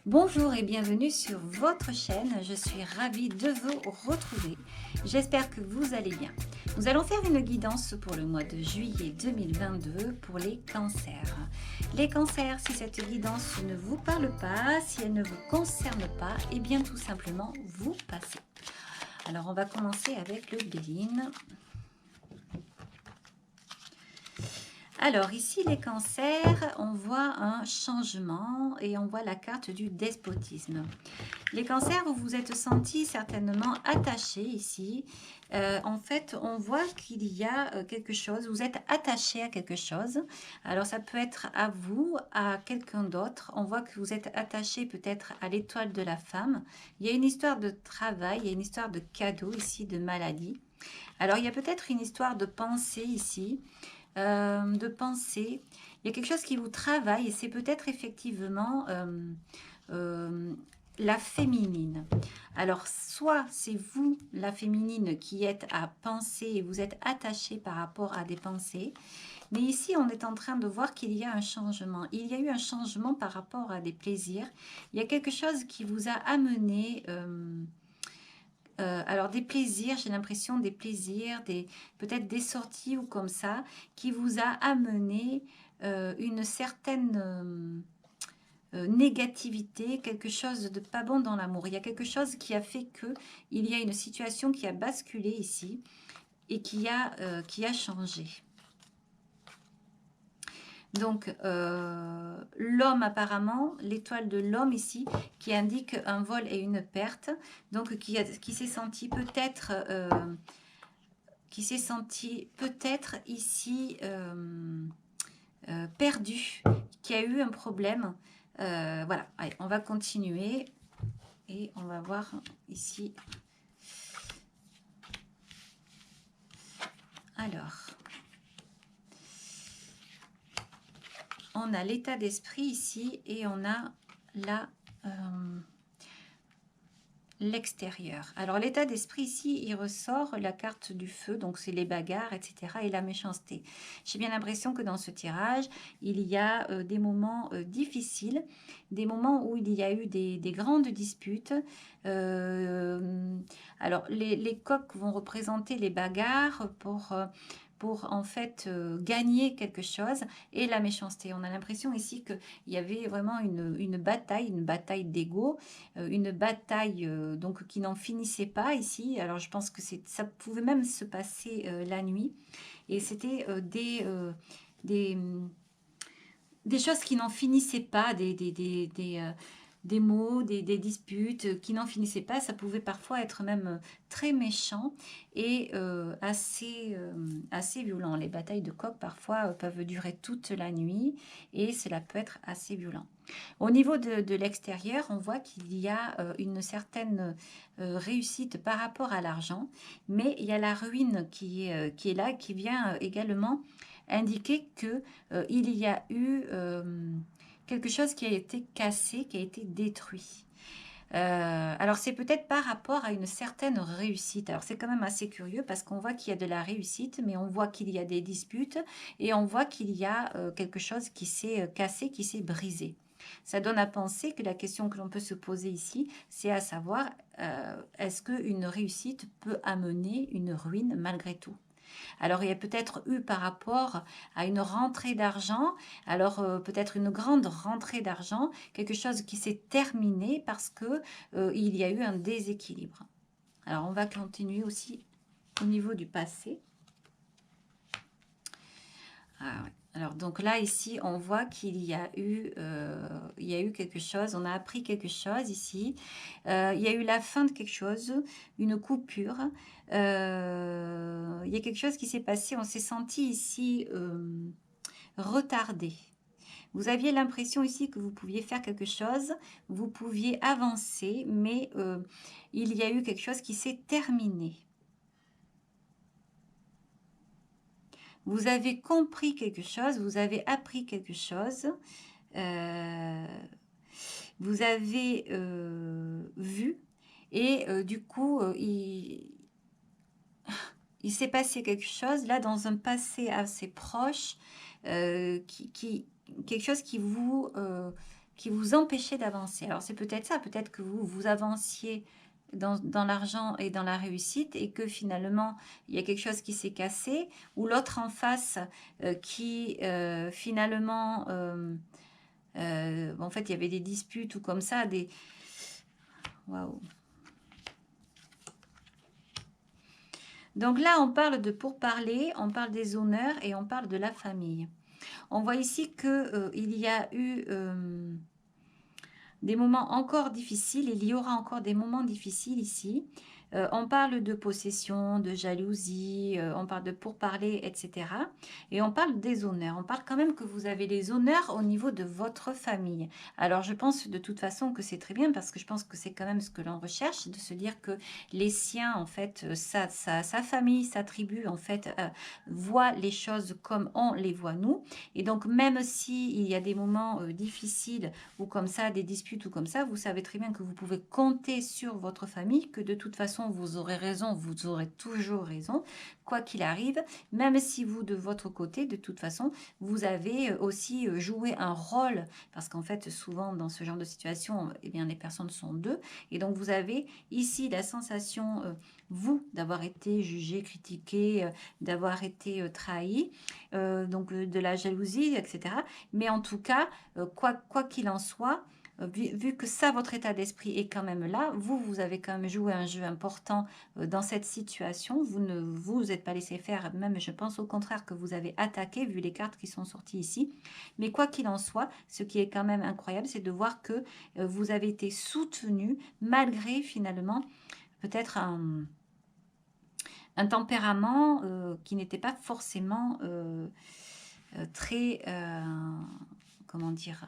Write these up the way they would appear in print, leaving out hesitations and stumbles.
Bonjour et bienvenue sur votre chaîne, je suis ravie de vous retrouver. J'espère que vous allez bien. Nous allons faire une guidance pour le mois de juillet 2022 pour les cancers. Les cancers, si cette guidance ne vous parle pas, si elle ne vous concerne pas, eh bien tout simplement vous passez. Alors on va commencer avec le Béline. Alors ici les cancers, on voit un changement et on voit la carte du despotisme. Les cancers, vous vous êtes senti certainement attaché ici. En fait, on voit qu'il y a quelque chose, vous êtes attaché à quelque chose. Alors ça peut être à vous, à quelqu'un d'autre. On voit que vous êtes attaché peut-être à l'étoile de la femme. Il y a une histoire de travail, il y a une histoire de cadeau ici, de maladie. Alors il y a peut-être une histoire de pensée ici. De pensée. Il y a quelque chose qui vous travaille et c'est peut-être effectivement euh, la féminine. Alors, soit c'est vous, la féminine, qui êtes à penser et vous êtes attaché par rapport à des pensées, mais ici, on est en train de voir qu'il y a un changement. Il y a eu un changement par rapport à des plaisirs. Il y a quelque chose qui vous a amené... alors des plaisirs, j'ai l'impression des plaisirs, peut-être des sorties ou comme ça, qui vous a amené une certaine négativité, quelque chose de pas bon dans l'amour. Il y a quelque chose qui a fait que il y a une situation qui a basculé ici et qui a changé. Donc, l'homme apparemment, l'étoile de l'homme ici, qui indique un vol et une perte, donc qui s'est senti peut-être ici perdu, qui a eu un problème. Voilà, allez, on va continuer et on va voir ici. Alors, on a l'état d'esprit ici et on a la... l'extérieur. Alors l'état d'esprit ici, il ressort la carte du feu, donc c'est les bagarres, etc. et la méchanceté. J'ai bien l'impression que dans ce tirage, il y a des moments difficiles, des moments où il y a eu des grandes disputes. Alors les coqs vont représenter les bagarres pour en fait gagner quelque chose et la méchanceté. On a l'impression ici qu'il y avait vraiment une bataille d'ego, une bataille donc qui n'en finissait pas ici. Alors je pense que ça pouvait même se passer la nuit et c'était des, des choses qui n'en finissaient pas, des mots, des disputes qui n'en finissaient pas. Ça pouvait parfois être même très méchant et assez violent. Les batailles de coq parfois peuvent durer toute la nuit et cela peut être assez violent. Au niveau de l'extérieur, on voit qu'il y a une certaine réussite par rapport à l'argent, mais il y a la ruine qui est là, qui vient également indiquer que il y a eu quelque chose qui a été cassé, qui a été détruit. Alors c'est peut-être par rapport à une certaine réussite. Alors c'est quand même assez curieux parce qu'on voit qu'il y a de la réussite, mais on voit qu'il y a des disputes et on voit qu'il y a quelque chose qui s'est cassé, qui s'est brisé. Ça donne à penser que la question que l'on peut se poser ici, c'est à savoir, est-ce qu'une réussite peut amener une ruine malgré tout? Alors, il y a peut-être eu par rapport à une rentrée d'argent, alors peut-être une grande rentrée d'argent, quelque chose qui s'est terminé parce que il y a eu un déséquilibre. Alors, on va continuer aussi au niveau du passé. Ah, ouais. Alors, donc là, ici, on voit qu'il il y a eu quelque chose, on a appris quelque chose ici. Il y a eu la fin de quelque chose, une coupure. Il y a quelque chose qui s'est passé, on s'est senti ici retardé. Vous aviez l'impression ici que vous pouviez faire quelque chose, vous pouviez avancer, mais il y a eu quelque chose qui s'est terminé. Vous avez compris quelque chose, vous avez appris quelque chose, euh, vous avez vu, et du coup, il s'est passé quelque chose là dans un passé assez proche, quelque chose qui vous empêchait d'avancer. Alors c'est peut-être ça, peut-être que vous avanciez dans l'argent et dans la réussite et que finalement il y a quelque chose qui s'est cassé ou l'autre en face qui finalement en fait il y avait des disputes ou comme ça, des... Waouh. Donc là on parle de pourparler, on parle des honneurs et on parle de la famille. On voit ici que il y a eu des moments encore difficiles, il y aura encore des moments difficiles ici. On parle de possession, de jalousie, on parle de pourparler, etc. Et on parle des honneurs. On parle quand même que vous avez les honneurs au niveau de votre famille. Alors je pense de toute façon que c'est très bien parce que je pense que c'est quand même ce que l'on recherche, de se dire que les siens, en fait, sa famille, sa tribu, en fait, voient les choses comme on les voit nous. Et donc même s'il y a des moments difficiles ou comme ça, des disputes ou comme ça, vous savez très bien que vous pouvez compter sur votre famille, que de toute façon, vous aurez raison, vous aurez toujours raison, quoi qu'il arrive, même si vous, de votre côté, de toute façon, vous avez aussi joué un rôle, parce qu'en fait, souvent, dans ce genre de situation, eh bien, les personnes sont deux, et donc vous avez ici la sensation, vous, d'avoir été jugé, critiqué, d'avoir été trahi, donc de la jalousie, etc. Mais en tout cas, quoi qu'il en soit, vu que ça, votre état d'esprit est quand même là, vous avez quand même joué un jeu important dans cette situation. Vous ne vous êtes pas laissé faire, même je pense au contraire que vous avez attaqué, vu les cartes qui sont sorties ici. Mais quoi qu'il en soit, ce qui est quand même incroyable, c'est de voir que vous avez été soutenu malgré finalement peut-être un tempérament qui n'était pas forcément très, comment dire,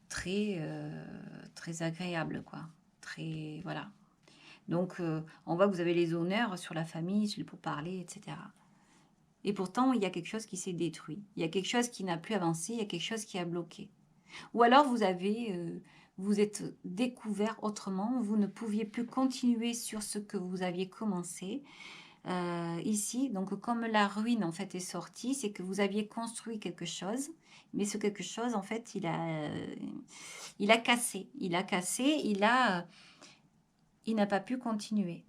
très, très agréable, quoi. Très, voilà. Donc, on voit que vous avez les honneurs sur la famille, sur le pourparler, etc. Et pourtant, il y a quelque chose qui s'est détruit. Il y a quelque chose qui n'a plus avancé, il y a quelque chose qui a bloqué. Ou alors, vous êtes découvert autrement, vous ne pouviez plus continuer sur ce que vous aviez commencé. Ici, donc comme la ruine en fait est sortie, c'est que vous aviez construit quelque chose, mais ce quelque chose en fait il a cassé, il n'a pas pu continuer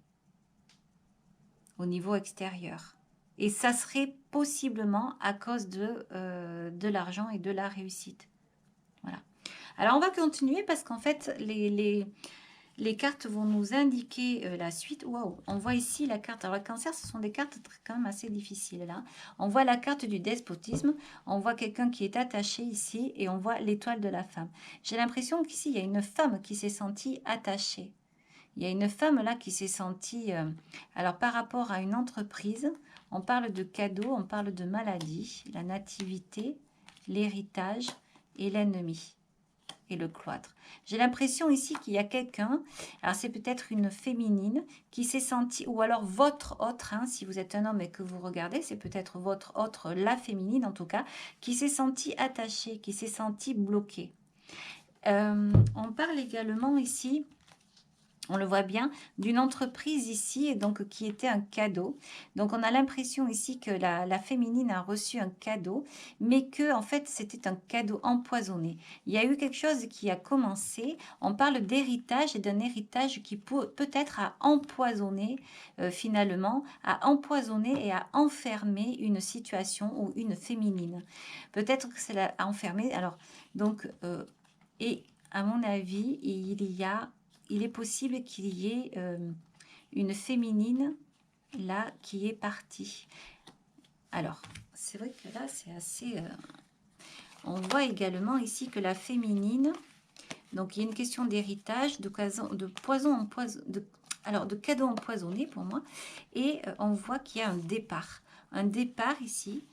au niveau extérieur. Et ça serait possiblement à cause de l'argent et de la réussite. Voilà. Alors on va continuer parce qu'en fait les cartes vont nous indiquer la suite. Waouh, on voit ici la carte. Alors, le cancer, ce sont des cartes quand même assez difficiles là. On voit la carte du despotisme. On voit quelqu'un qui est attaché ici et on voit l'étoile de la femme. J'ai l'impression qu'ici, il y a une femme qui s'est sentie attachée. Il y a une femme là qui s'est sentie... alors, par rapport à une entreprise, on parle de cadeaux, on parle de maladie, la nativité, l'héritage et l'ennemi. Et le cloître. J'ai l'impression ici qu'il y a quelqu'un, alors c'est peut-être une féminine, qui s'est sentie, ou alors votre autre, hein, si vous êtes un homme et que vous regardez, c'est peut-être votre autre, la féminine en tout cas, qui s'est sentie attachée, qui s'est sentie bloquée. On parle également ici... On le voit bien, d'une entreprise ici, donc qui était un cadeau. Donc on a l'impression ici que la féminine a reçu un cadeau, mais que en fait c'était un cadeau empoisonné. Il y a eu quelque chose qui a commencé. On parle d'héritage et d'un héritage qui peut-être a empoisonné finalement, a empoisonné et a enfermé une situation ou une féminine. Peut-être que c'est a enfermé. Alors donc et à mon avis, il est possible qu'il y ait une féminine là qui est partie. Alors, c'est vrai que là, c'est assez... on voit également ici que la féminine, donc il y a une question d'héritage, de poison empoisonné, alors de cadeau empoisonné pour moi, et on voit qu'il y a un départ. Un départ ici,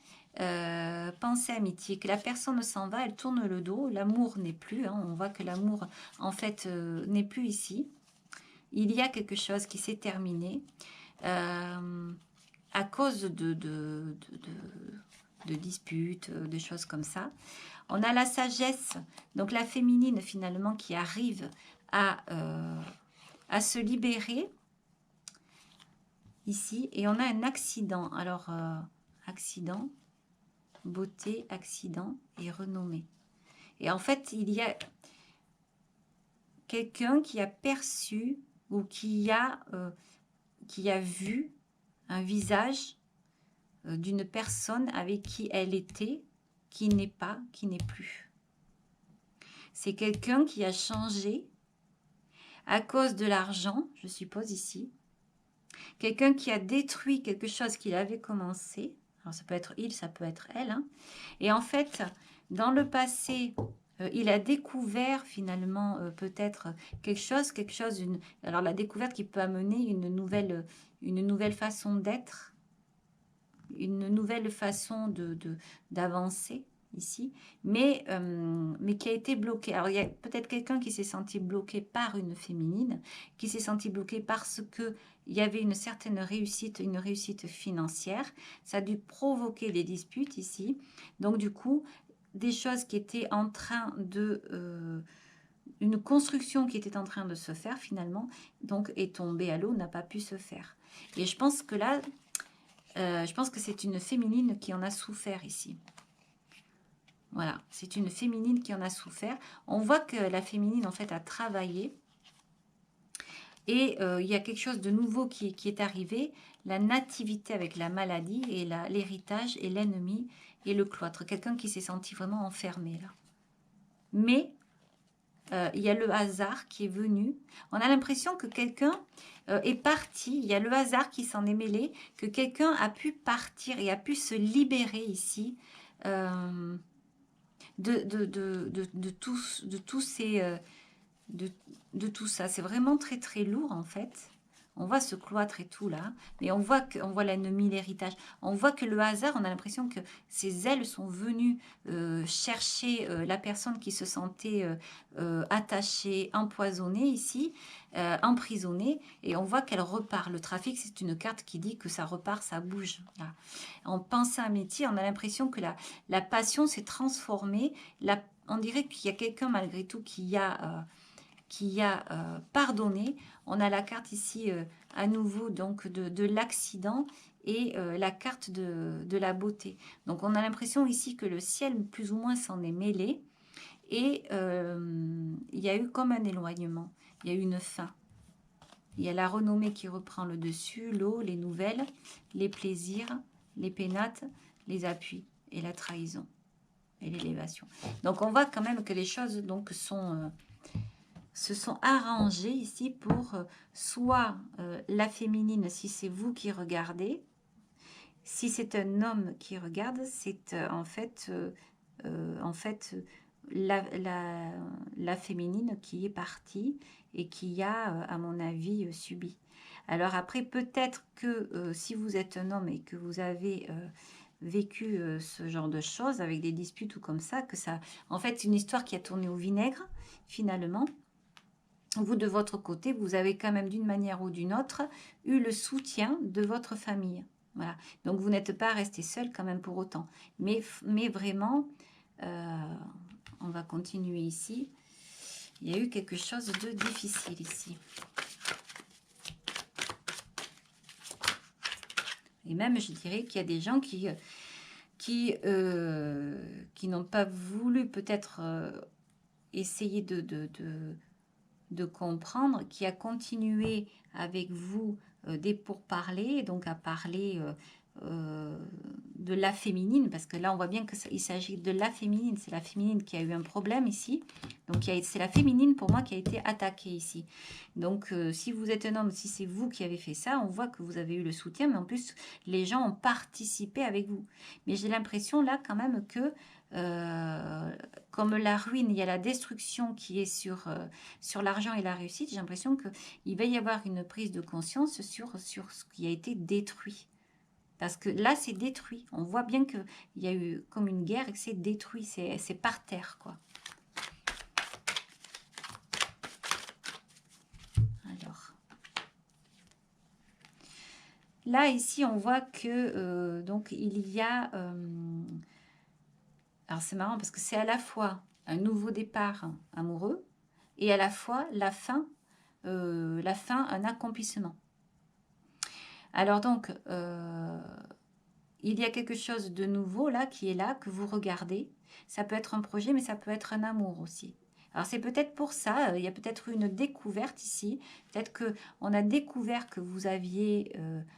pensée amitié, que la personne s'en va, elle tourne le dos, l'amour n'est plus, hein, on voit que l'amour en fait n'est plus ici. Il y a quelque chose qui s'est terminé à cause de disputes, de choses comme ça. On a la sagesse, donc la féminine finalement qui arrive à se libérer ici. Et on a un accident. Alors, accident, beauté, accident et renommée. Et en fait, il y a quelqu'un qui a perçu ou qui a vu un visage d'une personne avec qui elle était, qui n'est pas, qui n'est plus. C'est quelqu'un qui a changé à cause de l'argent, je suppose ici. Quelqu'un qui a détruit quelque chose qu'il avait commencé. Alors ça peut être il, ça peut être elle. Hein. Et en fait, dans le passé, il a découvert finalement peut-être quelque chose, alors la découverte qui peut amener une nouvelle façon d'être, une nouvelle façon d'avancer ici, mais qui a été bloquée. Alors il y a peut-être quelqu'un qui s'est senti bloqué par une féminine, qui s'est senti bloqué parce que il y avait une certaine réussite, une réussite financière. Ça a dû provoquer des disputes ici. Donc du coup, des choses qui étaient en train de... une construction qui était en train de se faire finalement, donc est tombée à l'eau, n'a pas pu se faire. Et je pense que là, je pense que c'est une féminine qui en a souffert ici. Voilà, c'est une féminine qui en a souffert. On voit que la féminine, en fait, a travaillé. Et il y a quelque chose de nouveau qui est arrivé. La nativité avec la maladie et l'héritage et l'ennemi et le cloître. Quelqu'un qui s'est senti vraiment enfermé, là. Mais il y a le hasard qui est venu. On a l'impression que quelqu'un est parti. Il y a le hasard qui s'en est mêlé, que quelqu'un a pu partir et a pu se libérer ici de tous ces... de tout ça. C'est vraiment très très lourd en fait. On voit ce cloître et tout là, mais on voit l'ennemi, l'héritage. On voit que le hasard, on a l'impression que ces ailes sont venues chercher la personne qui se sentait attachée, empoisonnée ici, emprisonnée, et on voit qu'elle repart. Le trafic, c'est une carte qui dit que ça repart, ça bouge. Là. En pensant à métier, on a l'impression que la passion s'est transformée. On dirait qu'il y a quelqu'un malgré tout qui a pardonné. On a la carte ici à nouveau donc de l'accident et la carte de la beauté. Donc on a l'impression ici que le ciel plus ou moins s'en est mêlé et il y a eu comme un éloignement, il y a eu une fin. Il y a la renommée qui reprend le dessus, l'eau, les nouvelles, les plaisirs, les pénates, les appuis et la trahison et l'élévation. Donc on voit quand même que les choses donc se sont arrangés ici pour soit la féminine, si c'est vous qui regardez, si c'est un homme qui regarde, c'est en fait la féminine qui est partie et qui a, à mon avis, subi. Alors après, peut-être que si vous êtes un homme et que vous avez vécu ce genre de choses avec des disputes ou comme ça, que ça, en fait, c'est une histoire qui a tourné au vinaigre, finalement. Vous, de votre côté, vous avez quand même d'une manière ou d'une autre eu le soutien de votre famille. Voilà. Donc, vous n'êtes pas resté seul quand même pour autant. Mais vraiment, on va continuer ici. Il y a eu quelque chose de difficile ici. Et même, je dirais qu'il y a des gens qui n'ont pas voulu peut-être essayer de comprendre, qui a continué avec vous des pourparlers, donc à parler de la féminine, parce que là on voit bien qu'il s'agit de la féminine, c'est la féminine qui a eu un problème ici, donc c'est la féminine pour moi qui a été attaquée ici. Donc si vous êtes un homme, si c'est vous qui avez fait ça, on voit que vous avez eu le soutien, mais en plus les gens ont participé avec vous. Mais j'ai l'impression là quand même que comme la ruine, il y a la destruction qui est sur l'argent et la réussite, j'ai l'impression qu'il va y avoir une prise de conscience sur ce qui a été détruit. Parce que là, c'est détruit. On voit bien qu'il y a eu comme une guerre et que c'est détruit, c'est par terre, quoi. Alors, là, ici, on voit que donc il y a... alors, c'est marrant parce que c'est à la fois un nouveau départ amoureux et à la fois la fin, un accomplissement. Alors donc, il y a quelque chose de nouveau là, qui est là, que vous regardez. Ça peut être un projet, mais ça peut être un amour aussi. Alors c'est peut-être pour ça, il y a peut-être une découverte ici. Peut-être qu'on a découvert que vous aviez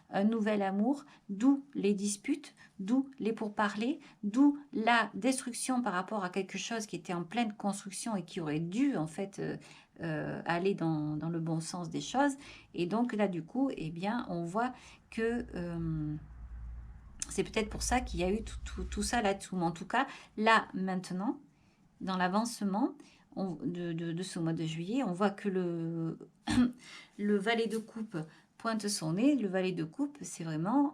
un nouvel amour, d'où les disputes, d'où les pourparlers, d'où la destruction par rapport à quelque chose qui était en pleine construction et qui aurait dû en fait aller dans le bon sens des choses. Et donc là du coup, eh bien, on voit que... c'est peut-être pour ça qu'il y a eu tout ça là-dessous. Mais en tout cas, là, maintenant, dans l'avancement de ce mois de juillet, on voit que le valet de coupe pointe son nez. Le valet de coupe, c'est vraiment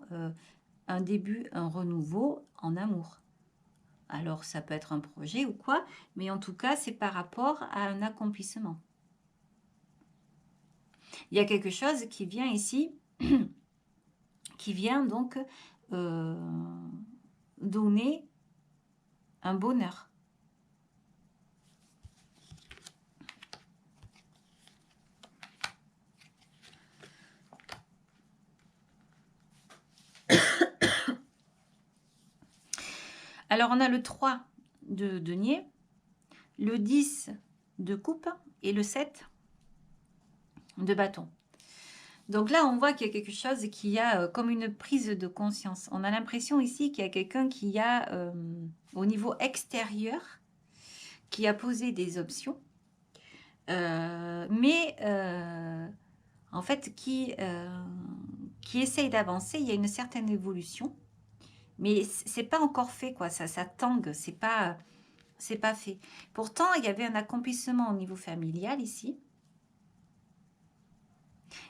un début, un renouveau en amour. Alors, ça peut être un projet ou quoi, mais en tout cas, c'est par rapport à un accomplissement. Il y a quelque chose qui vient ici, qui vient donc donner un bonheur. Alors, on a le 3 de denier, le 10 de coupe et le 7 de bâton. Donc là, on voit qu'il y a quelque chose qui a comme une prise de conscience. On a l'impression ici qu'il y a quelqu'un qui a, au niveau extérieur, qui a posé des options, mais en fait, qui essaye d'avancer. Il y a une certaine évolution, mais c'est pas encore fait, quoi. Ça tangue, c'est pas fait. Pourtant, il y avait un accomplissement au niveau familial ici.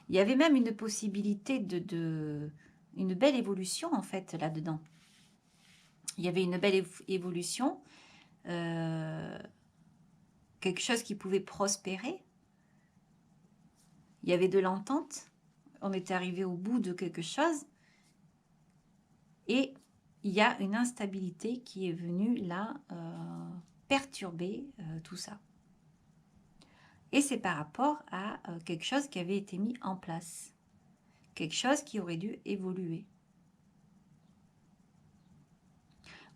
Il y avait même une possibilité une belle évolution, en fait, là-dedans. Il y avait une belle évolution, quelque chose qui pouvait prospérer. Il y avait de l'entente. On était arrivé au bout de quelque chose. Et il y a une instabilité qui est venue, là, perturber tout ça. Et c'est par rapport à quelque chose qui avait été mis en place. Quelque chose qui aurait dû évoluer.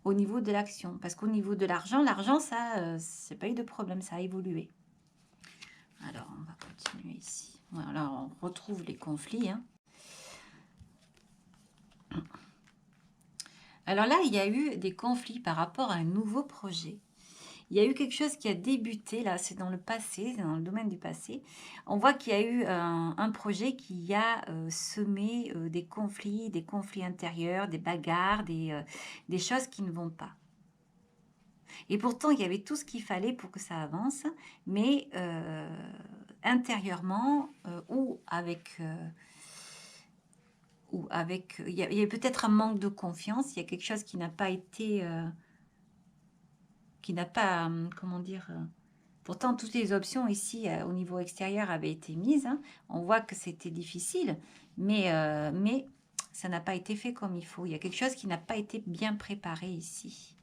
Au niveau de l'action. Parce qu'au niveau de l'argent, ça, c'est pas eu de problème, ça a évolué. Alors, on va continuer ici. Voilà, on retrouve les conflits. Hein. Alors là, il y a eu des conflits par rapport à un nouveau projet. Il y a eu quelque chose qui a débuté, là, c'est dans le passé, c'est dans le domaine du passé. On voit qu'il y a eu un projet qui a semé des conflits intérieurs, des bagarres, des choses qui ne vont pas. Et pourtant, il y avait tout ce qu'il fallait pour que ça avance, mais intérieurement ou avec... il y a peut-être un manque de confiance, il y a quelque chose qui n'a pas été... comment dire... pourtant, toutes les options ici, au niveau extérieur, avaient été mises. Hein. On voit que c'était difficile, mais ça n'a pas été fait comme il faut. Il y a quelque chose qui n'a pas été bien préparé ici.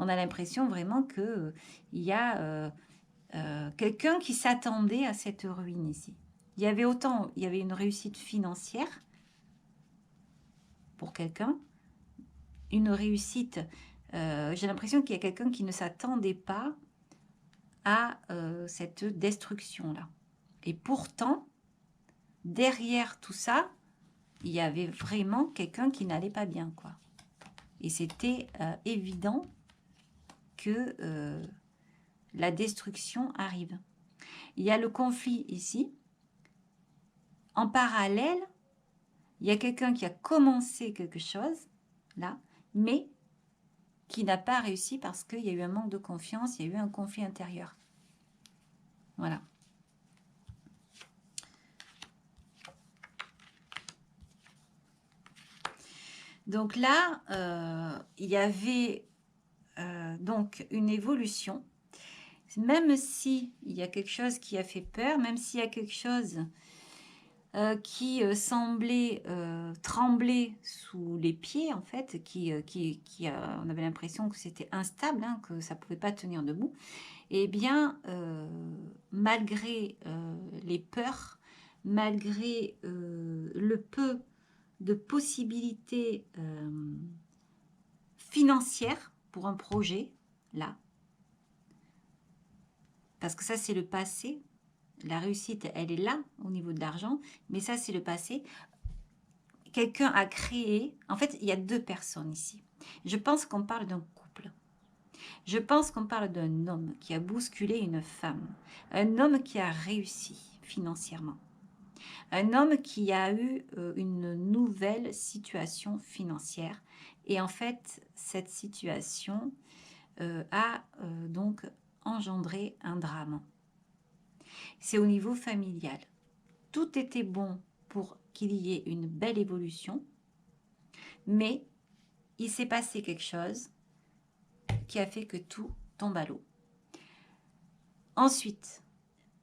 On a l'impression vraiment qu'il y a quelqu'un qui s'attendait à cette ruine ici. Il y avait une réussite financière pour quelqu'un, une réussite... j'ai l'impression qu'il y a quelqu'un qui ne s'attendait pas à cette destruction-là. Et pourtant, derrière tout ça, il y avait vraiment quelqu'un qui n'allait pas bien, quoi. Et c'était évident que la destruction arrive. Il y a le conflit ici. En parallèle, il y a quelqu'un qui a commencé quelque chose, là, mais qui n'a pas réussi parce qu'il y a eu un manque de confiance, il y a eu un conflit intérieur. Voilà. Donc là, il y avait donc une évolution. Même s'il y a quelque chose qui a fait peur, même s'il y a quelque chose qui semblait trembler sous les pieds, en fait, on avait l'impression que c'était instable, hein, que ça ne pouvait pas tenir debout, eh bien, malgré les peurs, malgré le peu de possibilités financières pour un projet, là. Parce que ça, c'est le passé. La réussite, elle est là, au niveau de l'argent. Mais ça, c'est le passé. Quelqu'un a créé... En fait, il y a deux personnes ici. Je pense qu'on parle d'un couple. Je pense qu'on parle d'un homme qui a bousculé une femme. Un homme qui a réussi financièrement. Un homme qui a eu une nouvelle situation financière. Et en fait, cette situation a donc engendré un drame. C'est au niveau familial. Tout était bon pour qu'il y ait une belle évolution, mais il s'est passé quelque chose qui a fait que tout tombe à l'eau. Ensuite,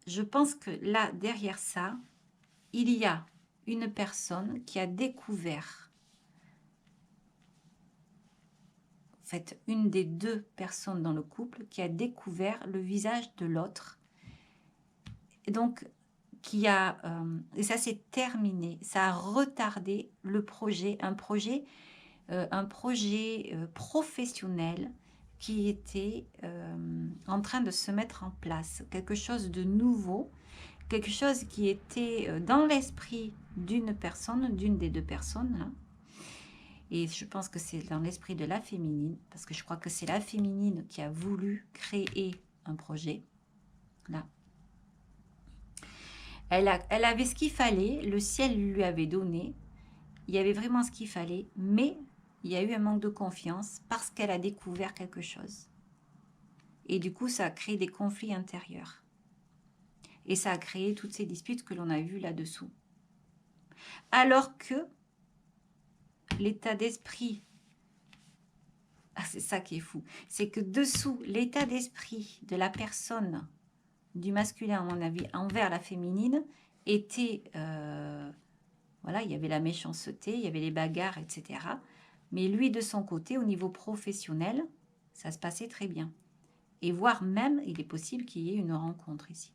je pense que là, derrière ça, il y a une personne qui a découvert, en fait, une des deux personnes dans le couple qui a découvert le visage de l'autre. Et donc, et ça s'est terminé, ça a retardé le projet, un projet professionnel qui était en train de se mettre en place, quelque chose de nouveau, quelque chose qui était dans l'esprit d'une personne, d'une des deux personnes, hein. Et je pense que c'est dans l'esprit de la féminine, parce que je crois que c'est la féminine qui a voulu créer un projet, là. Elle avait ce qu'il fallait, le ciel lui avait donné, il y avait vraiment ce qu'il fallait, mais il y a eu un manque de confiance parce qu'elle a découvert quelque chose. Et du coup, ça a créé des conflits intérieurs. Et ça a créé toutes ces disputes que l'on a vues là-dessous. Alors que l'état d'esprit, c'est ça qui est fou, c'est que dessous, l'état d'esprit de la personne, du masculin à mon avis, envers la féminine, était... voilà, il y avait la méchanceté, il y avait les bagarres, etc. Mais lui, de son côté, au niveau professionnel, ça se passait très bien. Et voire même, il est possible qu'il y ait une rencontre ici.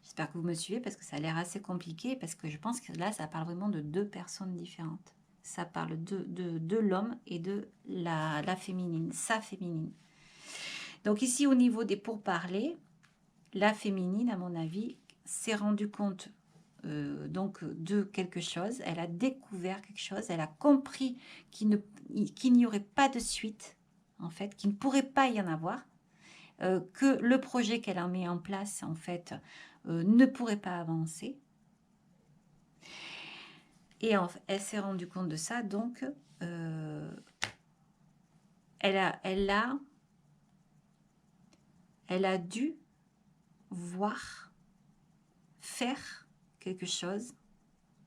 J'espère que vous me suivez parce que ça a l'air assez compliqué, parce que je pense que là, ça parle vraiment de deux personnes différentes. Ça parle de l'homme et de la féminine, sa féminine. Donc ici, au niveau des pourparlers, la féminine, à mon avis, s'est rendue compte donc de quelque chose. Elle a découvert quelque chose. Elle a compris qu'il n'y aurait pas de suite, en fait, qu'il ne pourrait pas y en avoir. Que le projet qu'elle a mis en place, en fait, ne pourrait pas avancer. Et elle s'est rendue compte de ça, donc elle a dû voir, faire quelque chose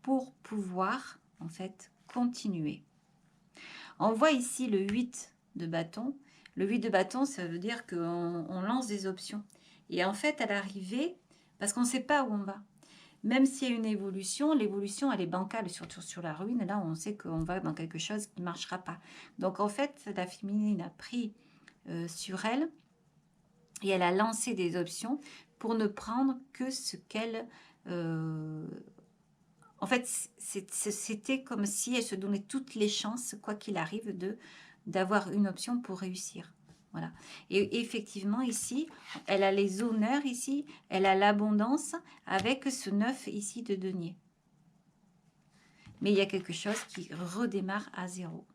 pour pouvoir, en fait, continuer. On voit ici le 8 de bâton. Le 8 de bâton, ça veut dire qu'on lance des options. Et en fait, à l'arrivée, parce qu'on ne sait pas où on va, même s'il y a une évolution, l'évolution, elle est bancale, surtout sur la ruine. Là, on sait qu'on va dans quelque chose qui ne marchera pas. Donc, en fait, la féminine a pris sur elle et elle a lancé des options pour ne prendre que ce qu'elle... en fait, c'était comme si elle se donnait toutes les chances, quoi qu'il arrive, d'avoir une option pour réussir. Voilà. Et effectivement, ici, elle a les honneurs ici, elle a l'abondance avec ce 9 ici de denier. Mais il y a quelque chose qui redémarre à zéro.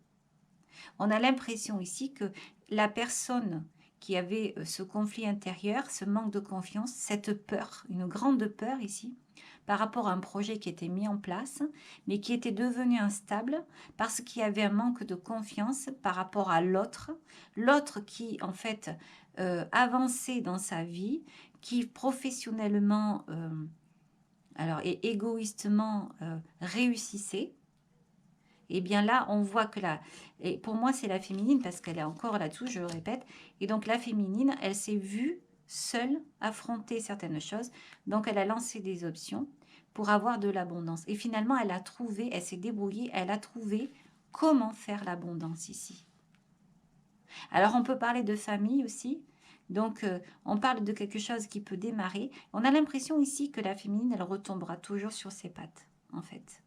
On a l'impression ici que la personne qui avait ce conflit intérieur, ce manque de confiance, cette peur, une grande peur ici, par rapport à un projet qui était mis en place, mais qui était devenu instable parce qu'il y avait un manque de confiance par rapport à l'autre, l'autre qui en fait avançait dans sa vie, qui professionnellement alors, et égoïstement réussissait. Et bien là, on voit que et pour moi, c'est la féminine parce qu'elle est encore là-dessous, je le répète. Et donc, la féminine, elle s'est vue seule affronter certaines choses. Donc, elle a lancé des options pour avoir de l'abondance. Et finalement, elle s'est débrouillée, elle a trouvé comment faire l'abondance ici. Alors, on peut parler de famille aussi. Donc, on parle de quelque chose qui peut démarrer. On a l'impression ici que la féminine, elle retombera toujours sur ses pattes, en fait.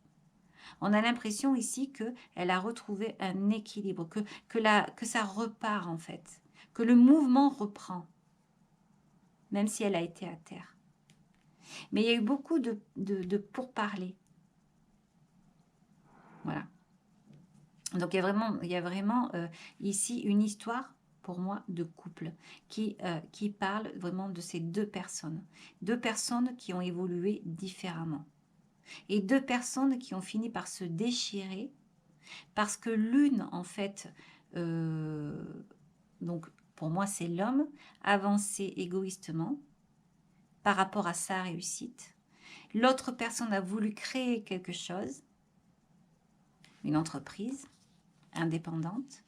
On a l'impression ici qu'elle a retrouvé un équilibre, que ça repart en fait, que le mouvement reprend, même si elle a été à terre. Mais il y a eu beaucoup de pourparlers. Voilà. Donc il y a vraiment ici une histoire, pour moi, de couple qui parle vraiment de ces deux personnes. Deux personnes qui ont évolué différemment. Et deux personnes qui ont fini par se déchirer parce que l'une, en fait, donc pour moi c'est l'homme, avançait égoïstement par rapport à sa réussite. L'autre personne a voulu créer quelque chose, une entreprise indépendante,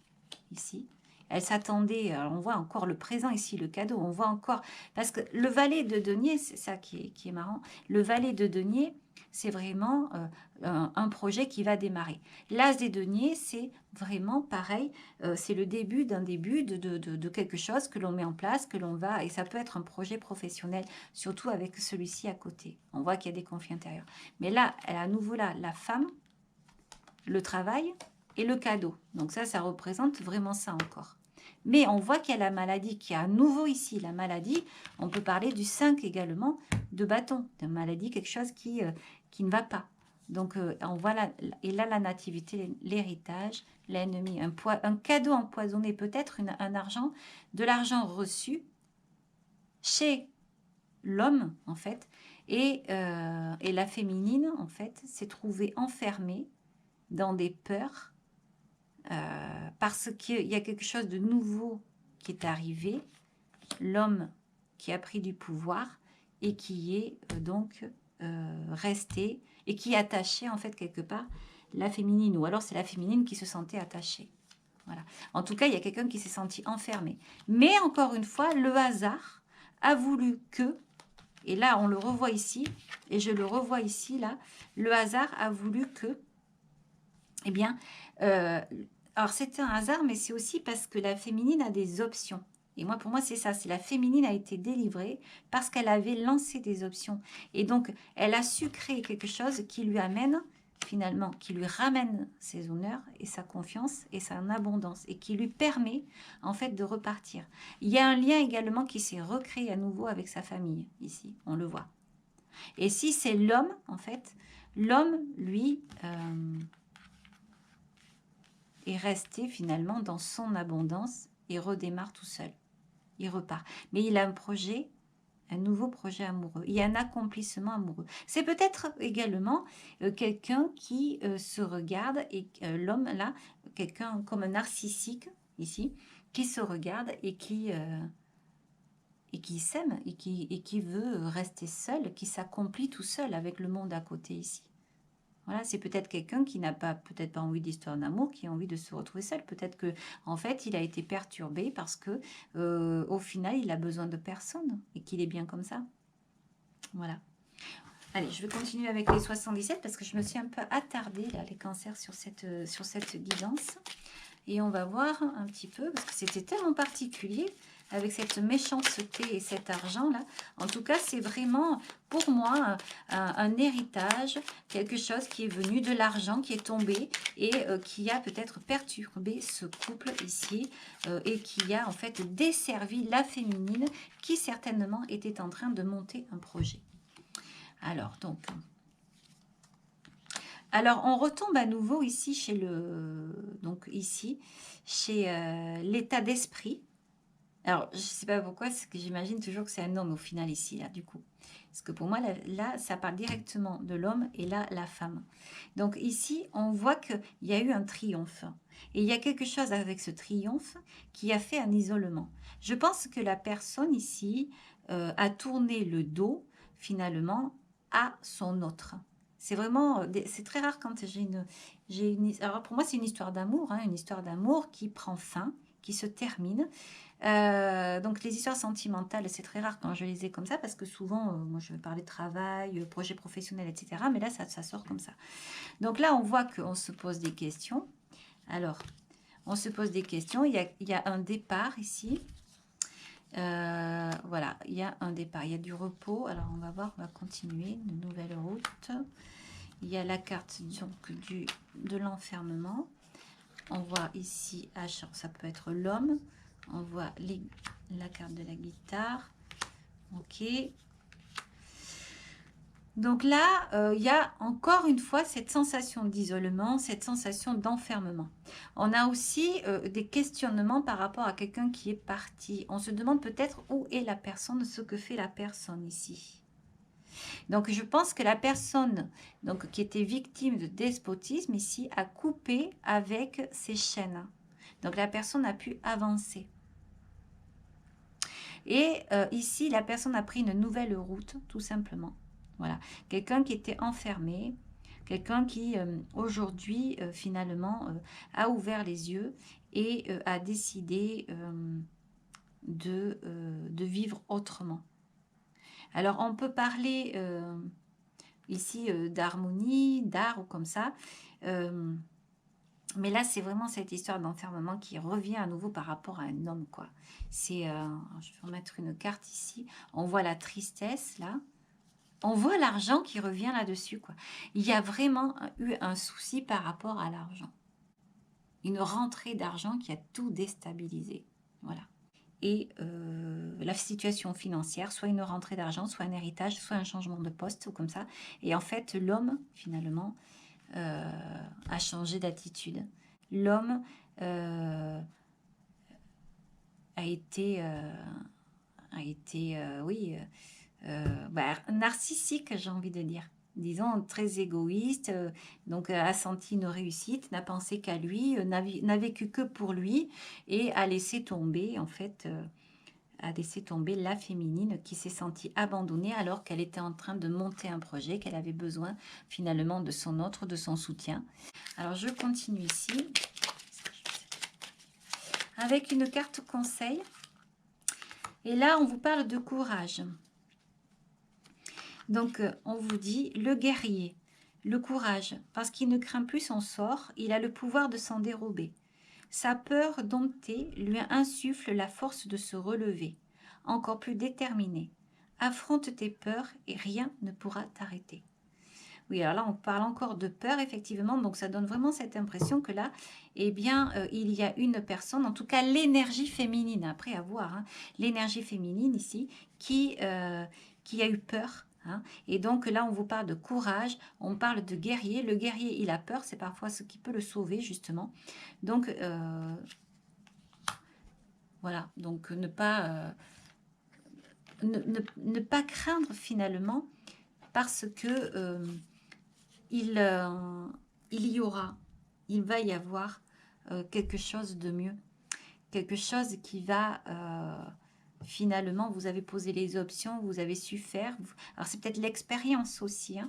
ici. Elle s'attendait, on voit encore le présent ici, le cadeau, on voit encore, parce que le valet de denier, c'est ça qui est marrant, le valet de denier, c'est vraiment un projet qui va démarrer. L'as des deniers, c'est vraiment pareil, c'est le début d'un début de quelque chose que l'on met en place, que l'on va, et ça peut être un projet professionnel, surtout avec celui-ci à côté. On voit qu'il y a des conflits intérieurs. Mais là, à nouveau là, la femme, le travail et le cadeau. Donc ça représente vraiment ça encore. Mais on voit qu'il y a la maladie, qui est à nouveau ici. La maladie, on peut parler du 5 également, de bâton, de maladie, quelque chose qui ne va pas. Donc on voit là, et là la nativité, l'héritage, l'ennemi, un cadeau empoisonné, peut-être un argent, de l'argent reçu chez l'homme en fait, et la féminine en fait s'est trouvée enfermée dans des peurs, parce qu'il y a quelque chose de nouveau qui est arrivé, l'homme qui a pris du pouvoir et qui est donc resté, et qui attachait en fait quelque part la féminine, ou alors c'est la féminine qui se sentait attachée. Voilà. En tout cas, il y a quelqu'un qui s'est senti enfermé. Mais encore une fois, le hasard a voulu que, et là on le revoit ici, et je le revois ici, là, le hasard a voulu que, eh bien, alors c'est un hasard, mais c'est aussi parce que la féminine a des options. Et moi, pour moi, c'est ça, c'est la féminine a été délivrée parce qu'elle avait lancé des options. Et donc, elle a su créer quelque chose qui lui amène, finalement, qui lui ramène ses honneurs et sa confiance et sa abondance, et qui lui permet, en fait, de repartir. Il y a un lien également qui s'est recréé à nouveau avec sa famille, ici, on le voit. Et si c'est l'homme, en fait, l'homme, lui... est resté finalement dans son abondance et redémarre tout seul. Il repart. Mais il a un projet, un nouveau projet amoureux. Il y a un accomplissement amoureux. C'est peut-être également quelqu'un qui se regarde, et l'homme là, quelqu'un comme un narcissique ici, qui se regarde et qui s'aime et qui veut rester seul, qui s'accomplit tout seul avec le monde à côté ici. Voilà, c'est peut-être quelqu'un qui n'a peut-être pas envie d'histoire d'amour, qui a envie de se retrouver seul. Peut-être que, en fait, il a été perturbé parce que, au final, il a besoin de personne et qu'il est bien comme ça. Voilà. Allez, je vais continuer avec les 77 parce que je me suis un peu attardée, là, les cancers, sur cette guidance. Et on va voir un petit peu, parce que c'était tellement particulier avec cette méchanceté et cet argent-là. En tout cas, c'est vraiment, pour moi, un héritage, quelque chose qui est venu de l'argent, qui est tombé et qui a peut-être perturbé ce couple ici et qui a en fait desservi la féminine qui certainement était en train de monter un projet. Alors, on retombe à nouveau ici chez l'état d'esprit. Alors, je ne sais pas pourquoi, c'est que j'imagine toujours que c'est un homme au final ici, là, du coup. Parce que pour moi, là, ça parle directement de l'homme et là, la femme. Donc ici, on voit qu'il y a eu un triomphe. Et il y a quelque chose avec ce triomphe qui a fait un isolement. Je pense que la personne ici a tourné le dos, finalement, à son autre. C'est vraiment, c'est très rare quand alors pour moi, c'est une histoire d'amour, hein, une histoire d'amour qui prend fin, qui se termine. Donc les histoires sentimentales, c'est très rare quand je les ai comme ça, parce que souvent, moi je vais parler de travail, projet professionnel, etc. Mais là, ça sort comme ça. Donc là, on voit qu'on se pose des questions. Alors, on se pose des questions. Il y a un départ ici. Voilà, il y a un départ. Il y a du repos. Alors, on va voir, on va continuer. Une nouvelle route. il y a la carte donc de l'enfermement. On voit ici H, ça peut être l'homme. On voit la carte de la guitare. Ok. Donc là, il y a encore une fois cette sensation d'isolement, cette sensation d'enfermement. On a aussi des questionnements par rapport à quelqu'un qui est parti. On se demande peut-être où est la personne, ce que fait la personne ici. Donc je pense que la personne donc, qui était victime de despotisme ici a coupé avec ses chaînes. Donc la personne a pu avancer. Et ici, la personne a pris une nouvelle route, tout simplement. Voilà, quelqu'un qui était enfermé, quelqu'un qui aujourd'hui finalement a ouvert les yeux et a décidé de vivre autrement. Alors on peut parler ici d'harmonie, d'art ou comme ça, mais là c'est vraiment cette histoire d'enfermement qui revient à nouveau par rapport à un homme, quoi. C'est, je vais remettre une carte ici, on voit la tristesse là. On voit l'argent qui revient là-dessus, quoi. Il y a vraiment eu un souci par rapport à l'argent. Une rentrée d'argent qui a tout déstabilisé. Voilà. Et la situation financière, soit une rentrée d'argent, soit un héritage, soit un changement de poste, ou comme ça. Et en fait, l'homme, finalement, a changé d'attitude. L'homme a été, oui... narcissique, j'ai envie de dire. Disons, très égoïste, donc a senti une réussite, n'a pensé qu'à lui, n'a vécu que pour lui et a laissé tomber, en fait, a laissé tomber la féminine qui s'est sentie abandonnée alors qu'elle était en train de monter un projet, qu'elle avait besoin finalement de son autre, de son soutien. Alors, je continue ici avec une carte conseil. Et là, on vous parle de courage. Donc, on vous dit le guerrier, le courage, parce qu'il ne craint plus son sort, il a le pouvoir de s'en dérober. Sa peur domptée lui insuffle la force de se relever, encore plus déterminé. Affronte tes peurs et rien ne pourra t'arrêter. Oui, alors là, on parle encore de peur, effectivement, donc ça donne vraiment cette impression que là, eh bien, il y a une personne, en tout cas l'énergie féminine, après à voir, hein, l'énergie féminine ici, qui a eu peur. Hein, et donc là, on vous parle de courage, on parle de guerrier. Le guerrier, il a peur, c'est parfois ce qui peut le sauver, justement. Donc, voilà, donc ne pas craindre finalement, parce que il va y avoir quelque chose de mieux, quelque chose qui va finalement, vous avez posé les options, vous avez su faire. Alors c'est peut-être l'expérience aussi, hein.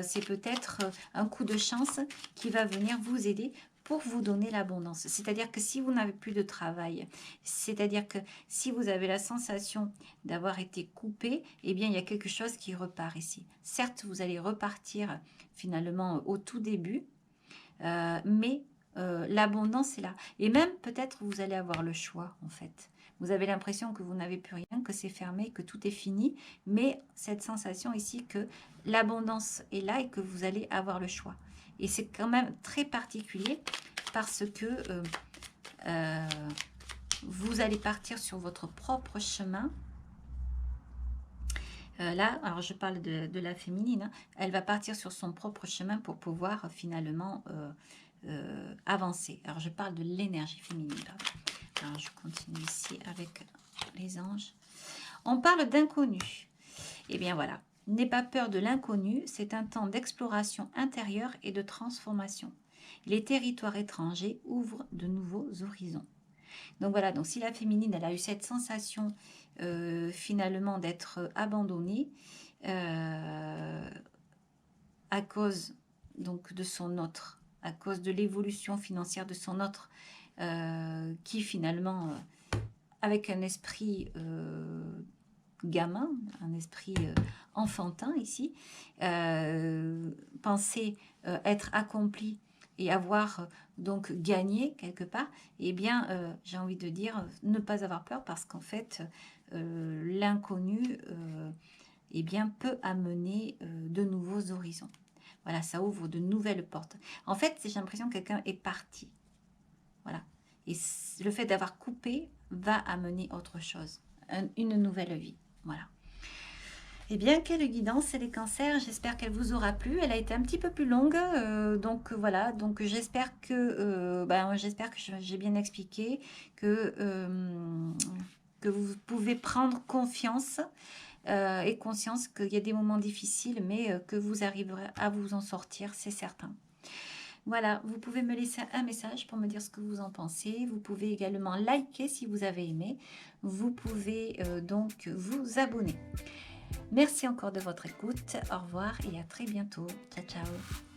C'est peut-être un coup de chance qui va venir vous aider pour vous donner l'abondance. C'est-à-dire que si vous n'avez plus de travail, c'est-à-dire que si vous avez la sensation d'avoir été coupé, eh bien il y a quelque chose qui repart ici. Certes, vous allez repartir finalement au tout début, mais l'abondance est là. Et même peut-être vous allez avoir le choix en fait. Vous avez l'impression que vous n'avez plus rien, que c'est fermé, que tout est fini, mais cette sensation ici que l'abondance est là et que vous allez avoir le choix. Et c'est quand même très particulier parce que vous allez partir sur votre propre chemin. Là, alors je parle de la féminine, hein, elle va partir sur son propre chemin pour pouvoir finalement avancer. Alors je parle de l'énergie féminine, pardon. Alors je continue ici avec les anges. On parle d'inconnu. Eh bien voilà, n'aie pas peur de l'inconnu, c'est un temps d'exploration intérieure et de transformation. Les territoires étrangers ouvrent de nouveaux horizons. Donc voilà, donc si la féminine, elle a eu cette sensation finalement d'être abandonnée à cause donc de son autre, à cause de l'évolution financière de son autre, qui finalement, avec un esprit gamin, un esprit enfantin ici, pensait être accompli et avoir donc gagné quelque part, eh bien, j'ai envie de dire, ne pas avoir peur parce qu'en fait, l'inconnu eh bien, peut amener de nouveaux horizons. Voilà, ça ouvre de nouvelles portes. En fait, j'ai l'impression que quelqu'un est parti. Voilà. Et le fait d'avoir coupé va amener autre chose, une nouvelle vie. Voilà. Eh bien, quelle guidance, les cancers, j'espère qu'elle vous aura plu. Elle a été un petit peu plus longue, donc voilà, donc j'espère que j'ai bien expliqué, que vous pouvez prendre confiance et conscience qu'il y a des moments difficiles, mais que vous arriverez à vous en sortir, c'est certain. Voilà, vous pouvez me laisser un message pour me dire ce que vous en pensez. Vous pouvez également liker si vous avez aimé. Vous pouvez donc vous abonner. Merci encore de votre écoute. Au revoir et à très bientôt. Ciao, ciao.